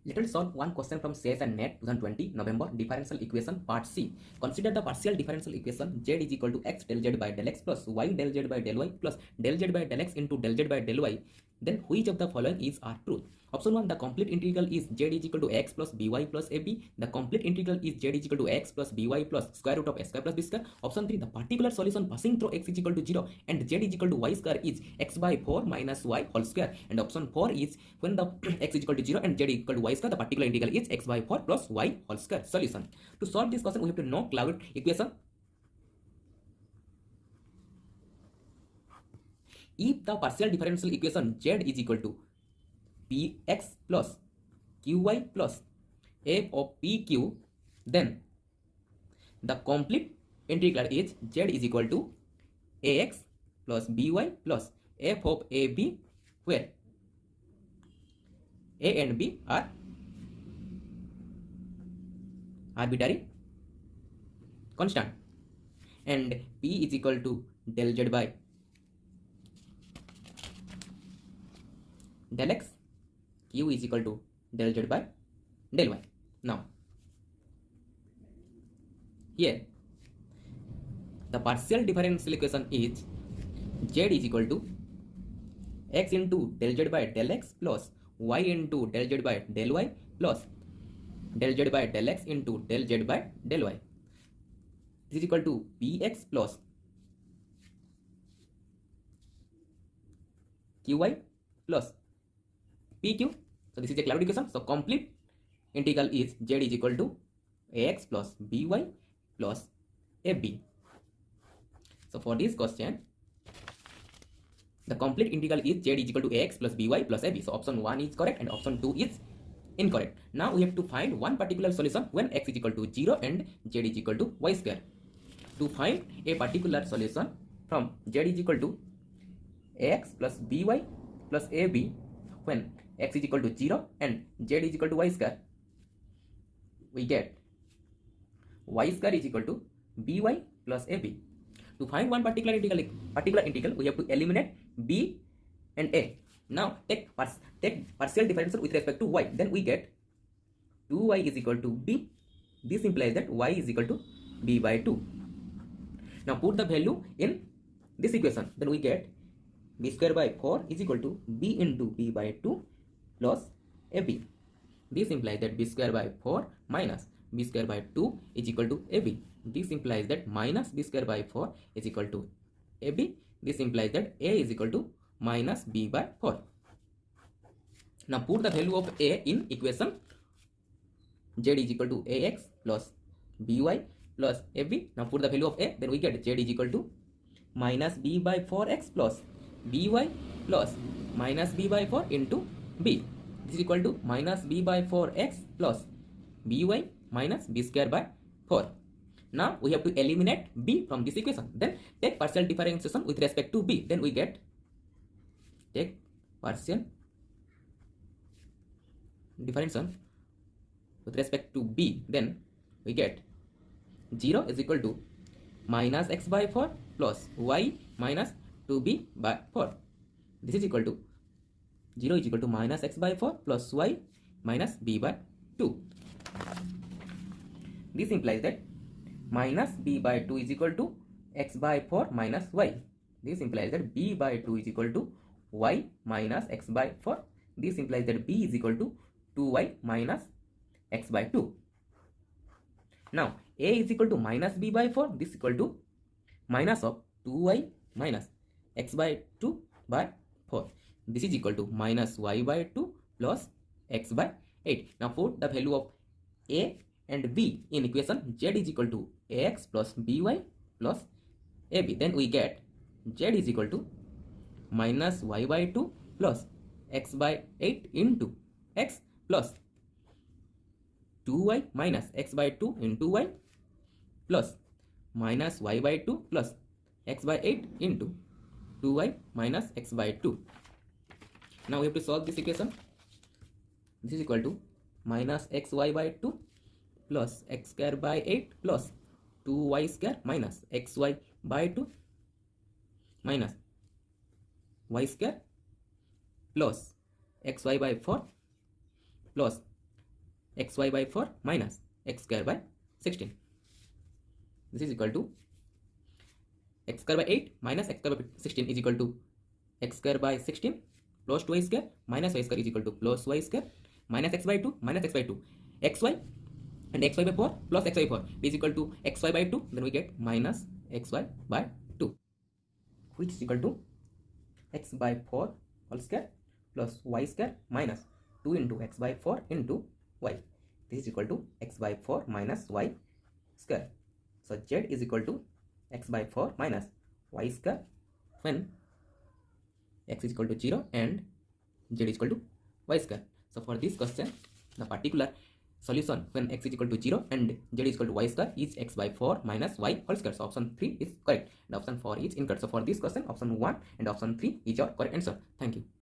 Let us solve one question from CS and NET 2020 November differential equation part C. Consider the partial differential equation z is equal to x del z by del x plus y del z by del y plus del z by del x into del z by del y. Then which of the following is our truth? Option 1, the complete integral is z is equal to x plus by plus ab. The complete integral is z is equal to x plus by plus square root of s square plus b square. Option 3, the particular solution passing through x is equal to 0 and z is equal to y square is x by 4 minus y whole square. And option 4 is when the x is equal to 0 and z is equal to y square, the particular integral is x by 4 plus y whole square. Solution. To solve this question, we have to know Claude equation. If the partial differential equation z is equal to px plus qy plus f of pq, then the complete integral is z is equal to ax plus by plus f of ab, where a and b are arbitrary constant, and p is equal to del z by del x, q is equal to del z by del y. Now here the partial differential equation is z is equal to x into del z by del x plus y into del z by del y plus del z by del x into del z by del y. This is equal to px plus qy plus pq. So this is a Claude equation. So complete integral is z is equal to ax plus by plus ab. So for this question, the complete integral is z is equal to ax plus by plus ab. So option 1 is correct and option 2 is incorrect. Now we have to find one particular solution when x is equal to 0 and z is equal to y square. To find a particular solution from z is equal to ax plus by plus ab when x is equal to 0 and z is equal to y square, we get y square is equal to by plus ab. To find one particular integral, we have to eliminate b and a. Now take partial differential with respect to y. Then we get 2y is equal to b. This implies that y is equal to b by 2. Now put the value in this equation. Then we get b square by 4 is equal to b into b by 2 plus ab. This implies that b square by 4 minus b square by 2 is equal to ab. This implies that minus b square by 4 is equal to ab. This implies that a is equal to minus b by 4. Now put the value of a in equation. Z is equal to ax plus by plus ab. Now put the value of a, then we get z is equal to minus b by 4x plus by plus minus b by 4 into b. This is equal to minus b by 4x plus by minus b square by 4. Now we have to eliminate b from this equation. Then take partial differentiation with respect to b. Then we get, take partial differentiation with respect to b. Then we get 0 is equal to minus x by 4 plus y minus 2b by 4. This is equal to 0 is equal to minus x by 4 plus y minus b by 2. This implies that minus b by 2 is equal to x by 4 minus y. This implies that b by 2 is equal to y minus x by 4. This implies that b is equal to 2y minus x by 2. Now a is equal to minus b by 4. This is equal to minus of 2y minus x by 2 by 4. This is equal to minus y by 2 plus x by 8. Now put the value of a and b in equation. Z is equal to ax plus by plus ab. Then we get z is equal to minus y by 2 plus x by 8 into x plus 2y minus x by 2 into y plus minus y by 2 plus x by 8 into 2y minus x by 2. Now we have to solve this equation. This is equal to minus xy by 2 plus x square by 8 plus 2y square minus xy by 2 minus y square plus xy by 4 plus xy by 4 minus x square by 16. This is equal to x square by 8 minus x square by 16 is equal to x square by 16 plus 2y square minus y square is equal to plus y square minus x by 2 minus x by 2. xy and xy by 4 plus xy by 4 is equal to xy by 2. Then we get minus xy by 2, which is equal to x by 4 whole square plus y square minus 2 into x by 4 into y. This is equal to x by 4 minus y square. So z is equal to x by 4 minus y square when x is equal to 0 and z is equal to y square. So for this question, the particular solution when x is equal to 0 and z is equal to y square is x by 4 minus y whole square. So option 3 is correct and option 4 is incorrect. So for this question, option 1 and option 3 is your correct answer. Thank you.